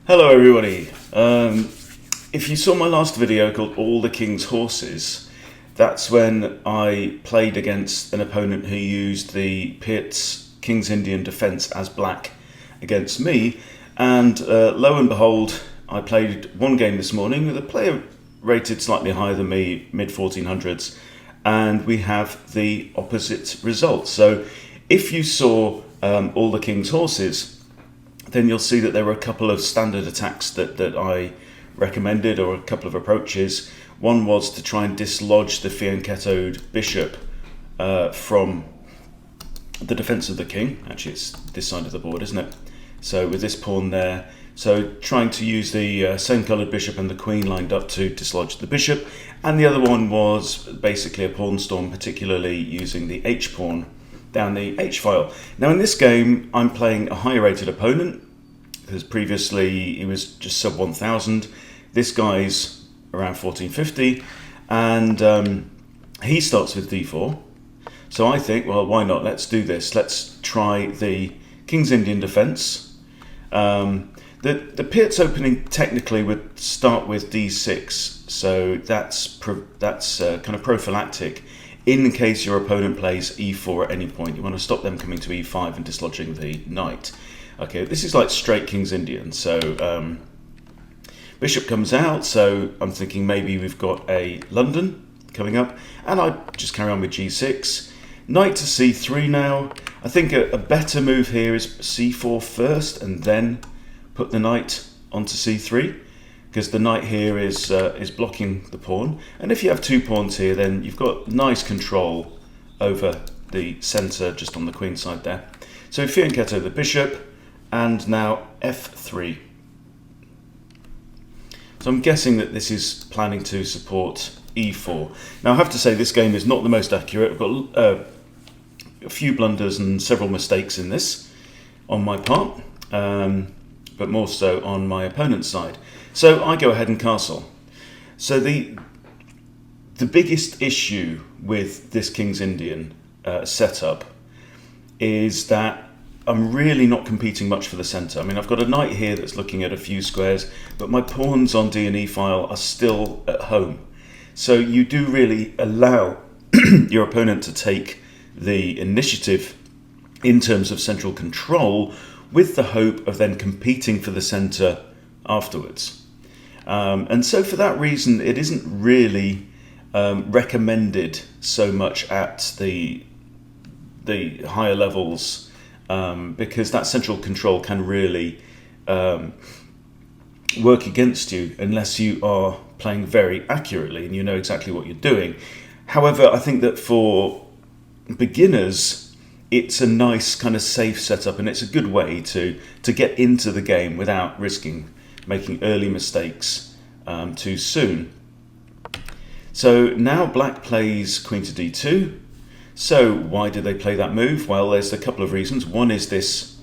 Hello everybody. If you saw my last video called All the King's Horses, that's when I played against an opponent who used the Piet's King's Indian defence as black against me, and lo and behold, I played one game this morning with a player rated slightly higher than me, mid 1400s, and we have the opposite result. So if you saw All the King's Horses, then you'll see that there were a couple of standard attacks that I recommended, or a couple of approaches. One was to try and dislodge the fianchettoed bishop from the defence of the king. Actually, it's this side of the board, isn't it? So with this pawn there, so trying to use the same coloured bishop and the queen lined up to dislodge the bishop. And the other one was basically a pawn storm, particularly using the h-pawn down the h-file. Now in this game, I'm playing a higher rated opponent, because previously he was just sub 1000. This guy's around 1450, and he starts with d4. So I think, well, why not? Let's do this. Let's try the King's Indian defence. The Piet's opening technically would start with d6, so that's kind of prophylactic. In case your opponent plays e4 at any point, you want to stop them coming to e5 and dislodging the knight. Okay, this is like straight King's Indian. So bishop comes out, so I'm thinking maybe we've got a London coming up, and I just carry on with g6. Knight to c3 now. I think a better move here is c4 first and then put the knight onto c3, because the knight here is blocking the pawn. And if you have two pawns here, then you've got nice control over the centre just on the queen side there. So fianchetto the bishop, and now f3. So I'm guessing that this is planning to support e4. Now I have to say this game is not the most accurate. I've got a few blunders and several mistakes in this on my part, but more so on my opponent's side. So I go ahead and castle. So the biggest issue with this King's Indian setup is that I'm really not competing much for the centre. I mean, I've got a knight here that's looking at a few squares, but my pawns on D and E file are still at home. So you do really allow your opponent to take the initiative in terms of central control, with the hope of then competing for the centre afterwards. And so for that reason, it isn't really recommended so much at the higher levels, because that central control can really work against you unless you are playing very accurately and you know exactly what you're doing. However, I think that for beginners, it's a nice kind of safe setup, and it's a good way to get into the game without risking making early mistakes too soon. So now black plays queen to d2. So why did they play that move? Well, there's a couple of reasons. One is this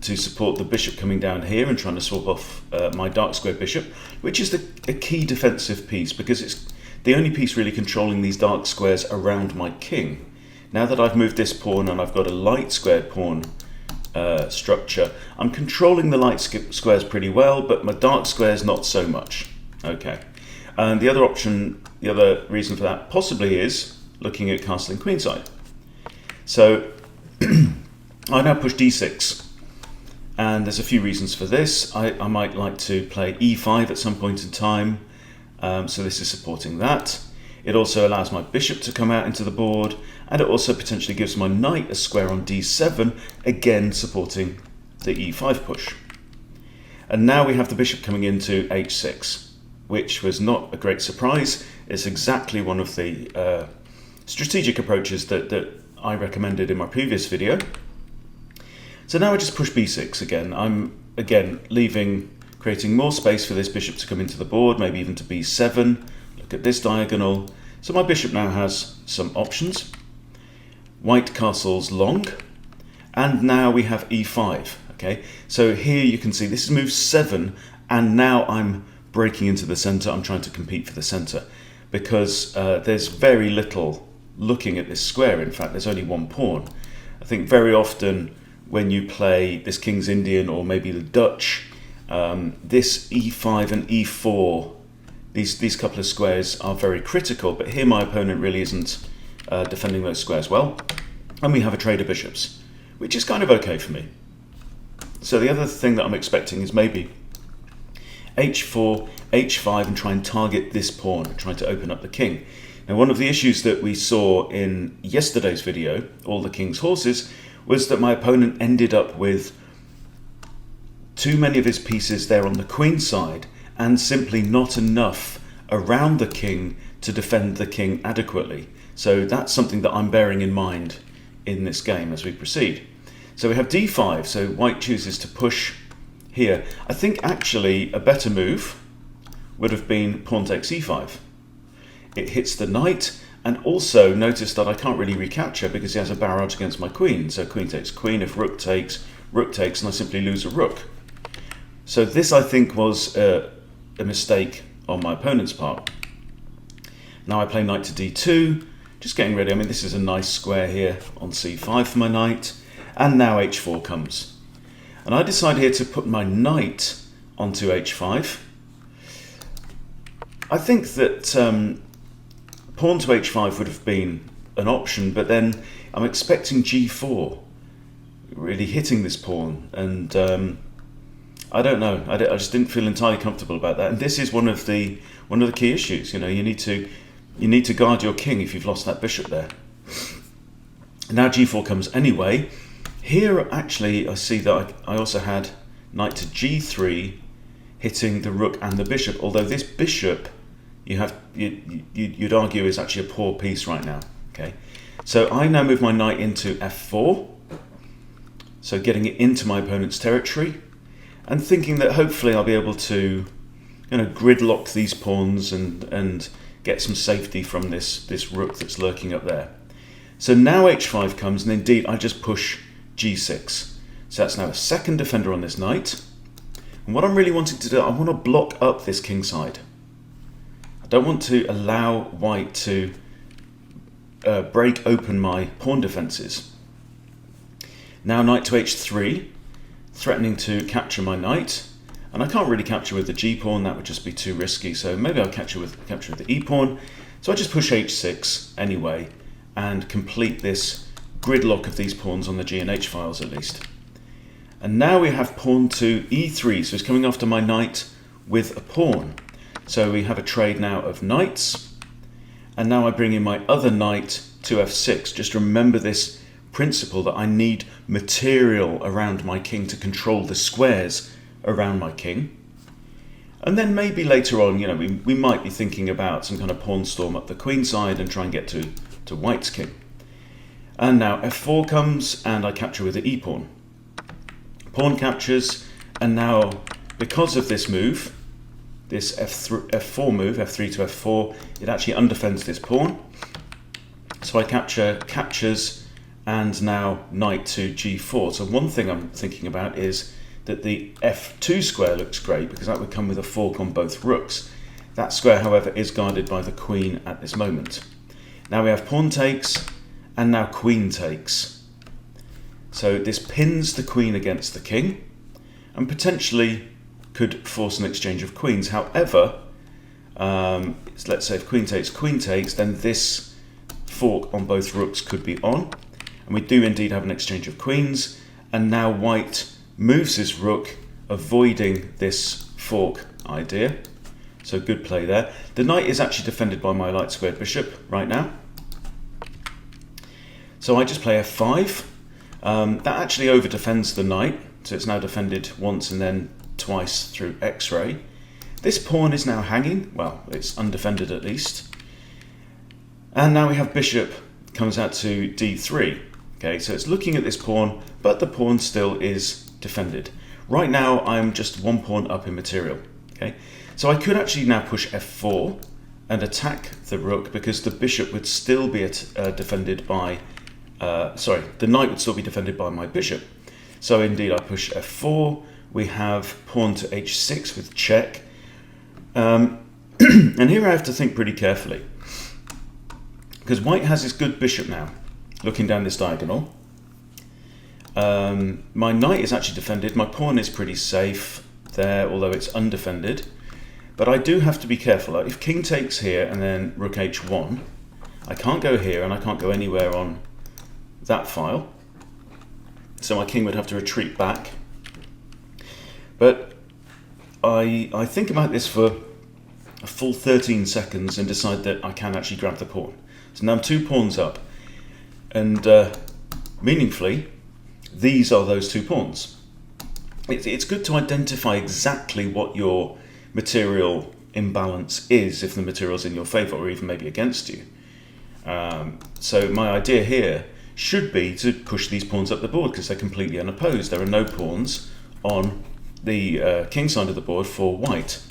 to support the bishop coming down here and trying to swap off my dark square bishop, which is a key defensive piece, because it's the only piece really controlling these dark squares around my king. Now that I've moved this pawn and I've got a light squared pawn structure, I'm controlling the light squares pretty well, but my dark squares not so much. Okay, and the other reason for that possibly is looking at castling queenside. So I now push d6, and there's a few reasons for this. I might like to play e5 at some point in time, so this is supporting that. It also allows my bishop to come out into the board, and it also potentially gives my knight a square on d7, again supporting the e5 push. And now we have the bishop coming into h6, which was not a great surprise. It's exactly one of the strategic approaches that I recommended in my previous video. So now I just push b6 again. I'm again creating more space for this bishop to come into the board, maybe even to b7. Look at this diagonal. So my bishop now has some options. White castles long, and now we have e5. Okay, so here you can see this is move 7, and now I'm breaking into the center. I'm trying to compete for the center, because there's very little looking at this square. In fact, there's only one pawn. I think very often when you play this King's Indian or maybe the Dutch, This e5 and e4, these couple of squares are very critical, but here my opponent really isn't defending those squares well. And we have a trade of bishops, which is kind of okay for me. So the other thing that I'm expecting is maybe h4, h5, and try and target this pawn, trying to open up the king. Now, one of the issues that we saw in yesterday's video, All the King's Horses, was that my opponent ended up with too many of his pieces there on the queen side and simply not enough around the king to defend the king adequately. So that's something that I'm bearing in mind in this game as we proceed. So we have d5, so white chooses to push here. I think actually a better move would have been pawn takes e5. It hits the knight, and also notice that I can't really recapture because he has a barrage against my queen. So queen takes queen, if rook takes, and I simply lose a rook. So this, I think, was a mistake on my opponent's part. Now I play knight to d2, just getting ready. I mean, this is a nice square here on c5 for my knight, and now h4 comes. And I decide here to put my knight onto h5. I think that pawn to h5 would have been an option, but then I'm expecting g4, really hitting this pawn, and I don't know. I just didn't feel entirely comfortable about that. And this is one of the key issues. You know, you need to guard your king if you've lost that bishop there. Now g4 comes anyway. Here, actually, I see that I also had knight to g3, hitting the rook and the bishop. Although this bishop, you'd argue, is actually a poor piece right now. Okay, so I now move my knight into f4, so getting it into my opponent's territory, and thinking that hopefully I'll be able to, gridlock these pawns and get some safety from this rook that's lurking up there. So now h5 comes, and indeed I just push g6. So that's now a second defender on this knight. And what I'm really wanting to do, I want to block up this king side. I don't want to allow white to break open my pawn defenses. Now knight to h3, threatening to capture my knight. And I can't really capture with the g-pawn, that would just be too risky. So maybe I'll capture with the e-pawn. So I just push h6 anyway and complete this gridlock of these pawns on the g and h files at least. And now we have pawn to e3, so it's coming after my knight with a pawn. So we have a trade now of knights, and now I bring in my other knight to f6. Just remember this principle that I need material around my king to control the squares around my king. And then maybe later on, we might be thinking about some kind of pawn storm up the queen side and try and get to white's king. And now f4 comes, and I capture with the e-pawn. Pawn captures, and now because of this move, this f4 move, f3 to f4, it actually undefends this pawn. So I captures, and now knight to g4. So one thing I'm thinking about is that the f2 square looks great because that would come with a fork on both rooks. That square, however, is guarded by the queen at this moment. Now we have pawn takes, and now queen takes. So this pins the queen against the king and potentially could force an exchange of queens. However, let's say if queen takes, then this fork on both rooks could be on. And we do indeed have an exchange of queens. And now white moves his rook, avoiding this fork idea. So good play there. The knight is actually defended by my light squared bishop right now. So I just play f5. That actually over defends the knight. So it's now defended once and then twice through x-ray. This pawn is now hanging. Well, it's undefended at least. And now we have bishop comes out to d3. Okay, so it's looking at this pawn, but the pawn still is defended. Right now, I'm just one pawn up in material. Okay, so I could actually now push f4 and attack the rook because the bishop would still be defended by, the knight would still be defended by my bishop. So indeed, I push f4. We have pawn to h6 with check. And here I have to think pretty carefully because white has his good bishop now, looking down this diagonal. My knight is actually defended. My pawn is pretty safe. there, although it's undefended. But I do have to be careful. If king takes here and then rook h1, I can't go here and I can't go anywhere on that file. So my king would have to retreat back. But I think about this for a full 13 seconds and decide that I can actually grab the pawn. So now I'm 2 pawns up. And meaningfully, these are those 2 pawns. It's good to identify exactly what your material imbalance is if the material's in your favour or even maybe against you. So my idea here should be to push these pawns up the board because they're completely unopposed. There are no pawns on the king side of the board for white.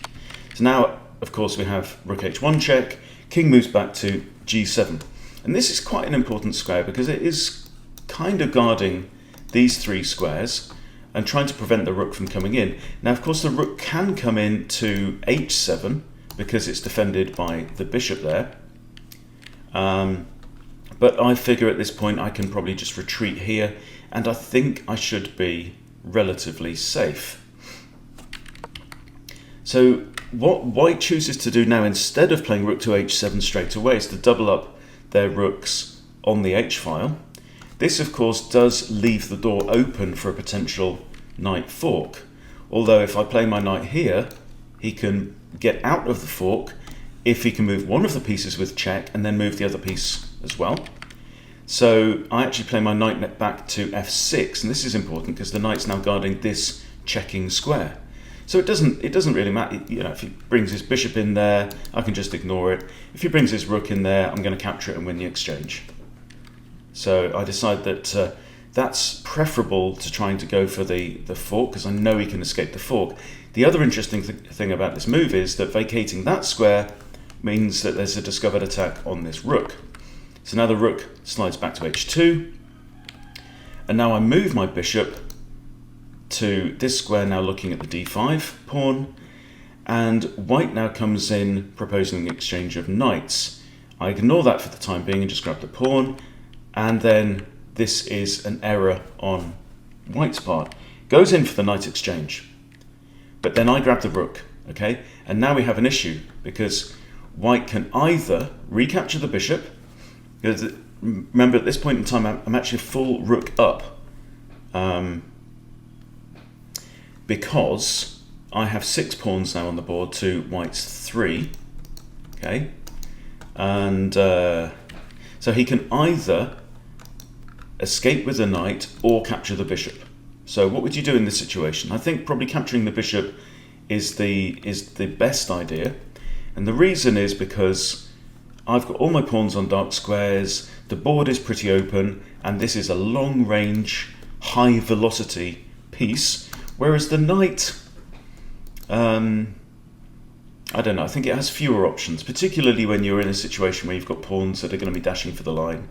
So now, of course, we have rook h1 check, king moves back to g7. And this is quite an important square because it is kind of guarding these 3 squares and trying to prevent the rook from coming in. Now, of course, the rook can come in to h7 because it's defended by the bishop there. But I figure at this point I can probably just retreat here, and I think I should be relatively safe. So what white chooses to do now, instead of playing rook to h7 straight away, is to double up their rooks on the h-file. This, of course, does leave the door open for a potential knight fork. Although if I play my knight here, he can get out of the fork if he can move one of the pieces with check and then move the other piece as well. So I actually play my knight back to f6, and this is important because the knight's now guarding this checking square. So it doesn't really matter, you know, if he brings his bishop in there, I can just ignore it. If he brings his rook in there, I'm going to capture it and win the exchange. So I decide that that's preferable to trying to go for the fork because I know he can escape the fork. The other interesting thing about this move is that vacating that square means that there's a discovered attack on this rook. So now the rook slides back to h2, and now I move my bishop to this square, now looking at the d5 pawn, and white now comes in proposing an exchange of knights. I ignore that for the time being and just grab the pawn, and then this is an error on white's part. Goes in for the knight exchange, but then I grab the rook, okay? And now we have an issue because white can either recapture the bishop, because remember at this point in time I'm actually full rook up, because I have 6 pawns now on the board to white's 3, okay? And so he can either escape with the knight or capture the bishop. So what would you do in this situation? I think probably capturing the bishop is the best idea, and the reason is because I've got all my pawns on dark squares, the board is pretty open, and this is a long range, high velocity piece, whereas the knight, I don't know, I think it has fewer options, particularly when you're in a situation where you've got pawns that are going to be dashing for the line.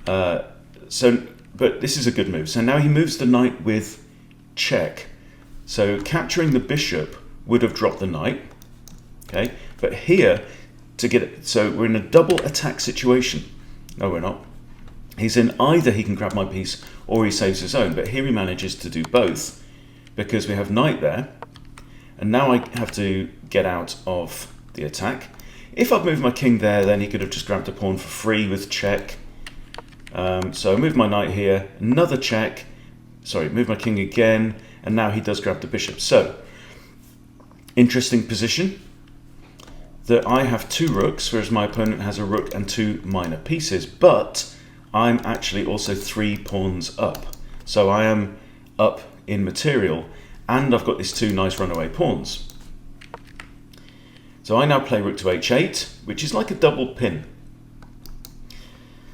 But this is a good move. So now he moves the knight with check. So capturing the bishop would have dropped the knight, okay? But here, to get it, so we're in a double attack situation. No, we're not. He's in either he can grab my piece or he saves his own, but here he manages to do both because we have knight there, and now I have to get out of the attack. If I'd moved my king there, then he could have just grabbed a pawn for free with check. So I move my knight here, another check, sorry, move my king again, and now he does grab the bishop. So, interesting position that I have 2 rooks, whereas my opponent has a rook and 2 minor pieces, but I'm actually also 3 pawns up. So I am up in material, and I've got these 2 nice runaway pawns. So I now play rook to h8, which is like a double pin.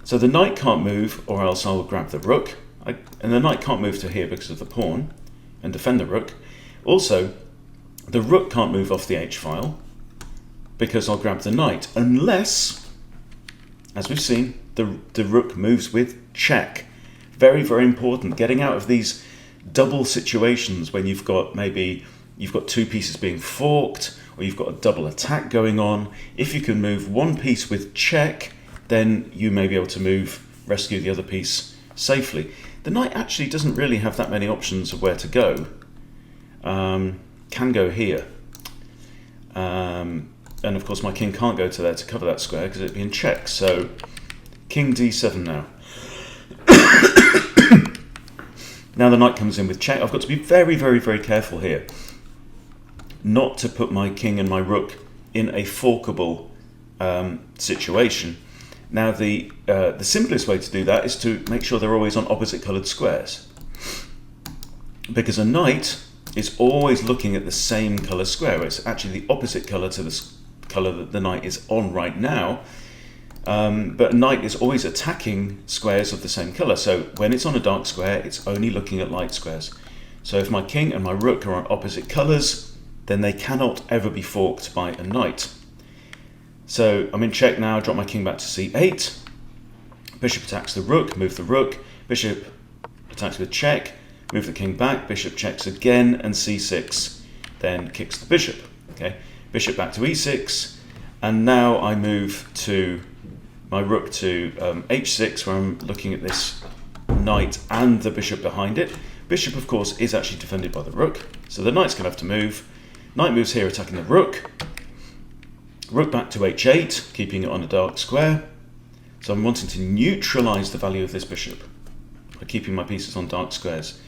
So the knight can't move, or else I'll grab the rook. And the knight can't move to here because of the pawn and defend the rook. Also, the rook can't move off the h-file because I'll grab the knight, unless, as we've seen, the rook moves with check. Very, very important. Getting out of these double situations when you've got maybe you've got 2 pieces being forked, or you've got a double attack going on. If you can move one piece with check, then you may be able to rescue the other piece safely. The knight actually doesn't really have that many options of where to go. can go here. And of course my king can't go to there to cover that square because it'd be in check. So king d7 now. Now the knight comes in with check. I've got to be very, very, very careful here not to put my king and my rook in a forkable situation. Now the simplest way to do that is to make sure they're always on opposite coloured squares, because a knight is always looking at the same colour square. It's actually the opposite colour to the colour that the knight is on right now. But a knight is always attacking squares of the same colour. So when it's on a dark square, it's only looking at light squares. So if my king and my rook are on opposite colours, then they cannot ever be forked by a knight. So I'm in check now, drop my king back to c8. Bishop attacks the rook, move the rook. Bishop attacks with check, move the king back. Bishop checks again, and c6 then kicks the bishop. Okay, bishop back to e6, and now I move to my rook to h6, where I'm looking at this knight and the bishop behind it. Bishop, of course, is actually defended by the rook, so the knight's going to have to move. Knight moves here, attacking the rook. Rook back to h8, keeping it on a dark square. So I'm wanting to neutralise the value of this bishop by keeping my pieces on dark squares.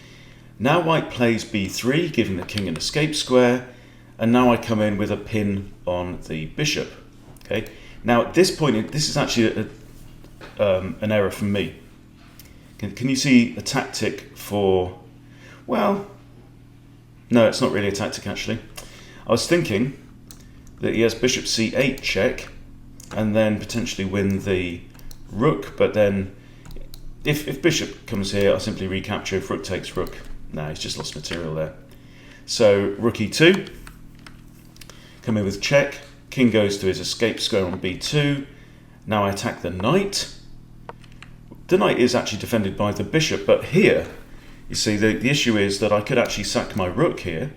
Now white plays b3, giving the king an escape square, and now I come in with a pin on the bishop. Okay. Now at this point, this is actually an error from me. Can you see a tactic for, well, no, it's not really a tactic actually. I was thinking that he has bishop c8 check, and then potentially win the rook, but then if bishop comes here, I'll simply recapture. If rook takes rook, no, he's just lost material there. So rook e2, come in with check. King goes to his escape square on b2. Now I attack the knight. The knight is actually defended by the bishop, but here, you see, the issue is that I could actually sack my rook here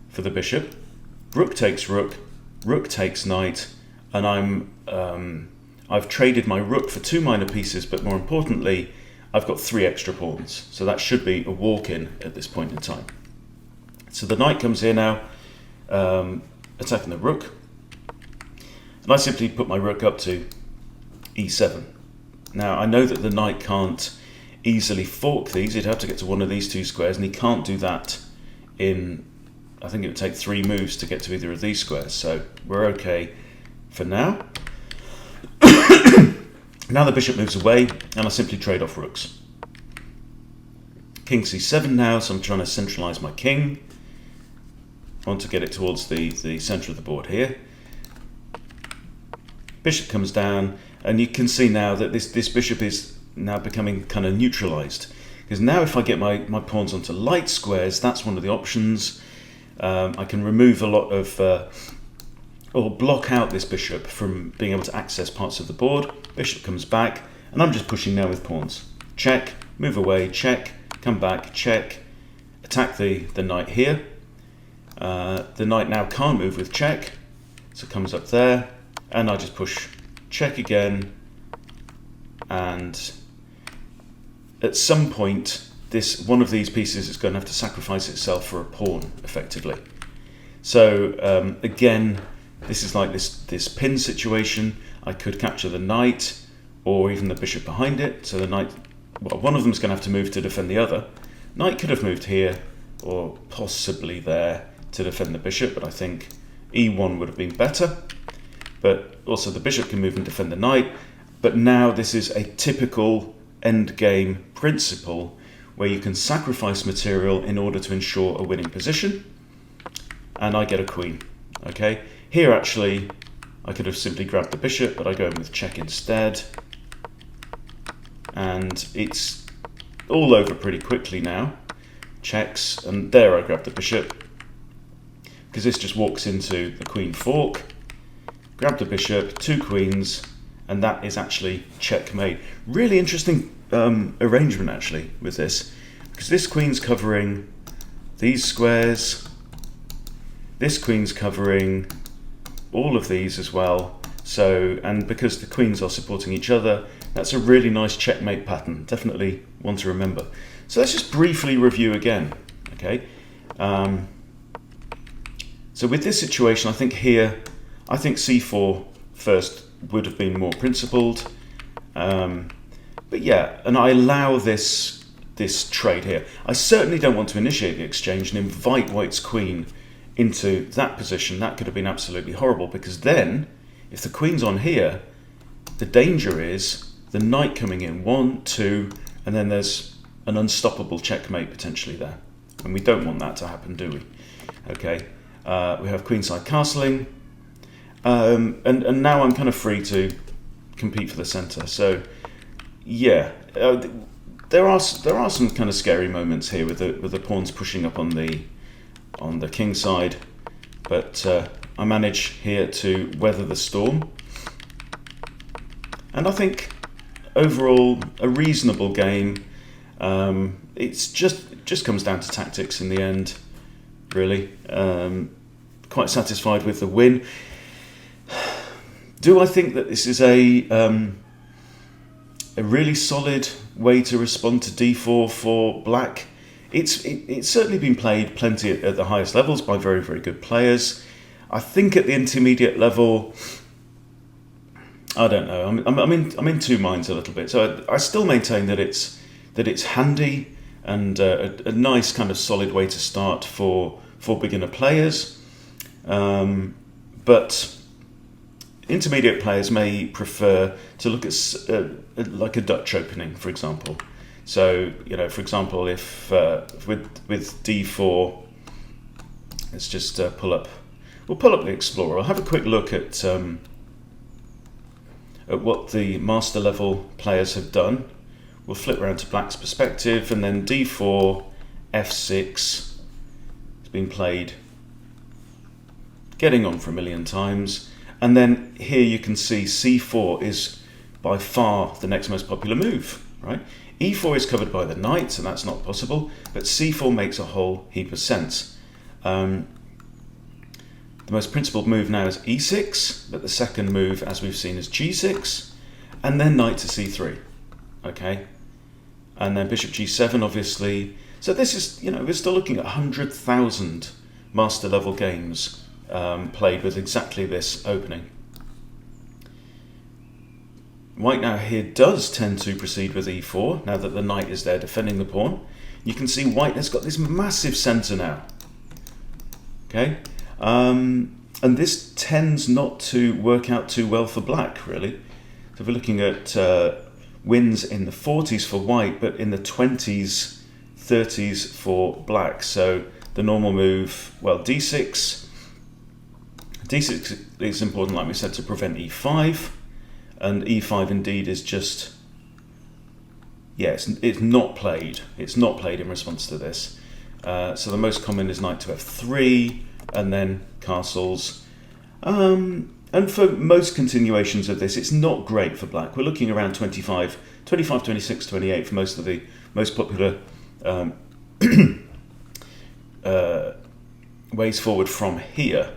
for the bishop. Rook takes rook, rook takes knight, and I've traded my rook for 2 minor pieces, but more importantly, I've got 3 extra pawns. So that should be a walk-in at this point in time. So the knight comes here now, attacking the rook. And I simply put my rook up to e7. Now, I know that the knight can't easily fork these. He'd have to get to one of these 2 squares, and he can't do that in, I think it would take 3 moves to get to either of these squares. So we're okay for now. Now the bishop moves away, and I simply trade off rooks. King c7 now, so I'm trying to centralise my king. I want to get it towards the centre of the board here. Bishop comes down, and you can see now that this bishop is now becoming kind of neutralised. Because now if I get my pawns onto light squares, that's one of the options. I can remove a lot of, or block out this bishop from being able to access parts of the board. Bishop comes back, and I'm just pushing now with pawns. Check, move away, check, come back, check, attack the knight here. The knight now can't move with check, so it comes up there. And I just push check again, and at some point one of these pieces is going to have to sacrifice itself for a pawn, effectively. So again, this is like this pin situation. I could capture the knight, or even the bishop behind it. So the knight, well, one of them is going to have to move to defend the other. Knight could have moved here, or possibly there to defend the bishop, but I think e1 would have been better. But also the bishop can move and defend the knight. But now this is a typical endgame principle where you can sacrifice material in order to ensure a winning position. And I get a queen. Okay. Here actually, I could have simply grabbed the bishop, but I go in with check instead. And it's all over pretty quickly now. Checks, and there I grab the bishop, because this just walks into the queen fork. Grab the bishop, 2 queens, and that is actually checkmate. Really interesting arrangement actually with this, because this queen's covering these squares, this queen's covering all of these as well. So, and because the queens are supporting each other, that's a really nice checkmate pattern. Definitely one to remember. So let's just briefly review again. Okay. So with this situation, I think c4 first would have been more principled. But yeah, and I allow this trade here. I certainly don't want to initiate the exchange and invite white's queen into that position. That could have been absolutely horrible, because then, if the queen's on here, the danger is the knight coming in, 1, 2, and then there's an unstoppable checkmate potentially there. And we don't want that to happen, do we? Okay, we have queenside castling, and now I'm kind of free to compete for the centre. So yeah, there are some kind of scary moments here with the pawns pushing up on the king side, but I manage here to weather the storm, and I think overall a reasonable game. It's just comes down to tactics in the end, really. Quite satisfied with the win. Do I think that this is a really solid way to respond to d4 for black? It's certainly been played plenty at the highest levels by very, very good players. I think at the intermediate level, I don't know. I'm in two minds a little bit. So I still maintain that it's handy and a nice kind of solid way to start for beginner players. But intermediate players may prefer to look at like a Dutch opening, for example. So, for example, if with d4, let's just we'll pull up the Explorer. I'll have a quick look at what the master level players have done. We'll flip around to black's perspective, and then d4, f6 has been played, getting on for a million times. And then here you can see c4 is by far the next most popular move, right? e4 is covered by the knight, so that's not possible, but c4 makes a whole heap of sense. The most principled move now is e6, but the second move, as we've seen, is g6, and then knight to c3, okay? And then bishop g7, obviously. So this is, we're still looking at 100,000 master level games played with exactly this opening. White now here does tend to proceed with e4, now that the knight is there defending the pawn. You can see white has got this massive centre now. Okay, and this tends not to work out too well for black, really. So we're looking at wins in the 40s for white, but in the 20s, 30s for black. So the normal move, well, d6. d6 is important, like we said, to prevent e5. And e5 indeed is just, yes, it's not played. It's not played in response to this. So the most common is knight to f3, and then castles. And for most continuations of this, it's not great for black. We're looking around 25, 26, 28 for most of the most popular ways forward from here.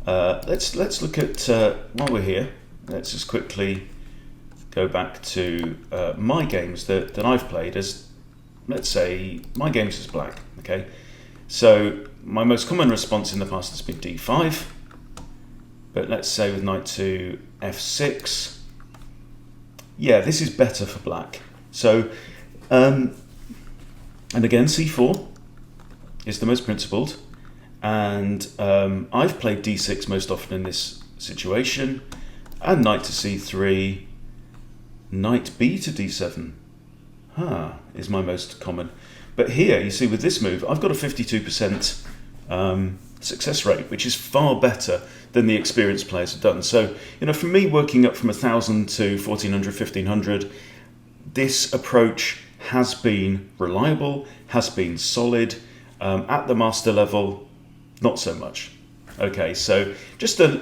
Let's look at, while we're here, let's just quickly go back to my games that I've played as, let's say, my games as black, okay? So my most common response in the past has been d5, but let's say with knight to f6, yeah, this is better for black. So, and again, c4 is the most principled, and I've played d6 most often in this situation, and knight to c3, knight b to d7, is my most common. But here, you see, with this move, I've got a 52% success rate, which is far better than the experienced players have done. So, for me, working up from 1,000 to 1,400, 1,500, this approach has been reliable, has been solid. At the master level, not so much. Okay, so just a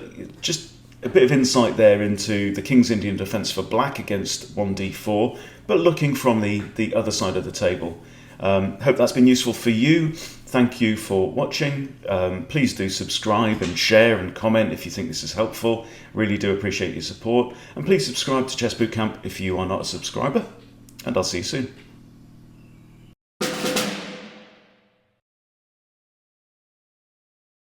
bit of insight there into the King's Indian defence for black against 1d4, but looking from the other side of the table. Hope that's been useful for you. Thank you for watching. Please do subscribe and share and comment if you think this is helpful. Really do appreciate your support. And please subscribe to Chess Bootcamp if you are not a subscriber. And I'll see you soon.